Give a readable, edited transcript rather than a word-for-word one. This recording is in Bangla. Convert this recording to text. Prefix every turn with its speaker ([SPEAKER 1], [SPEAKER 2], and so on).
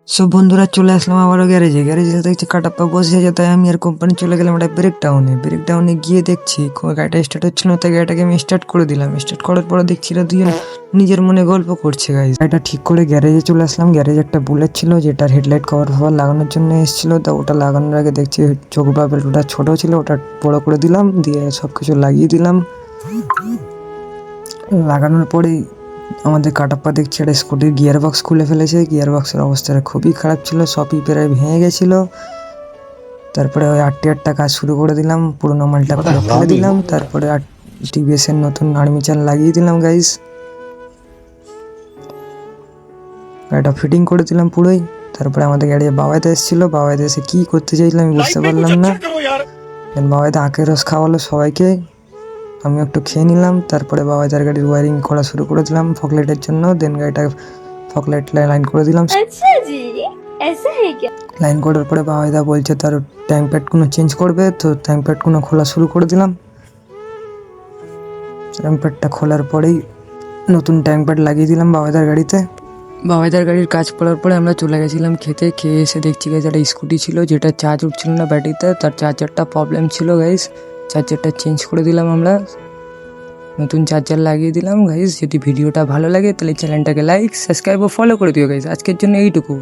[SPEAKER 1] সব বন্ধুরা চলে আসলাম আবারও গ্যারেজে দেখছি কাটাপ্পা বসে আছে, তাই আমি আর কোম্পানি চলে গেলাম একটা ব্রেকডাউনে গিয়ে দেখছি গাড়িটা স্টার্ট হচ্ছিল না, তাই গাড়িটাকে আমি স্টার্ট করে দিলাম। স্টার্ট করার পরে দেখছি দুজন নিজের মনে গল্প করছে। গাইজ গাড়িটা ঠিক করে গ্যারেজে চলে আসলাম। গ্যারেজে একটা বুলেট ছিল যেটার হেডলাইট কভার ফভার লাগানোর জন্য এসেছিলো, তা ওটা লাগানোর আগে দেখছি চোখ বাবেল ওটা ছোট ছিল, ওটা বড় করে দিলাম, দিয়ে সব কিছু লাগিয়ে দিলাম। লাগানোর পরেই আমাদের কাটাপ্পা দেখছি একটা স্কুটির গিয়ার বক্স খুলে ফেলেছে। গিয়ার বক্সের অবস্থাটা খুবই খারাপ ছিল, সবই প্রায় ভেঙে গেছিলো। তারপরে ওই আটটা কাজ শুরু করে দিলাম, পুরোনো মালটা পুরো ফেলে দিলাম। তারপরে টিভিএসের নতুন আর্মি চাল লাগিয়ে দিলাম। গাইস গাড়িটা ফিটিং করে দিলাম পুরোই। তারপরে আমাদের গাড়ি বাবাইতে এসেছিলো, বাবাইতে এসে কী করতে চাইছিলাম আমি বুঝতে পারলাম না। বাবাইতে আখের রস খাওয়ালো সবাইকে, আমি একটু খেয়ে নিলাম। তারপরে বাবাইদার গাড়ির ওয়ারিং করা শুরু করে দিলাম ফকলাইটের জন্য। দেন গাড়িটা ফকলাইট লাইন করে দিলাম। লাইন করার পরে বাবাইদা বলছে তার ট্যাঙ্ক প্যাডগুলো চেঞ্জ করবে, তো ট্যাঙ্ক প্যাডগুলো খোলা শুরু করে দিলাম। ট্যাঙ্ক প্যাডটা খোলার পরেই নতুন ট্যাঙ্ক প্যাড লাগিয়ে দিলাম বাবাইদার গাড়িতে। বাবাইদার গাড়ির কাজ করার পরে আমরা চলে গেছিলাম খেতে। খেয়ে এসে দেখছি গাইজ একটা স্কুটি ছিল যেটা চার্জ উঠছিল না ব্যাটারিতে, তার চার্জারটা প্রবলেম ছিল। গাইজ চার্জারটা চেঞ্জ করে দিলাম, আমরা নতুন চার্জার লাগিয়ে দিলাম। গাইজ যদি ভিডিওটা ভালো লাগে তাহলে চ্যানেলটাকে লাইক, সাবস্ক্রাইব ও ফলো করে দিও গাইজ। আজকের জন্য এইটুকু।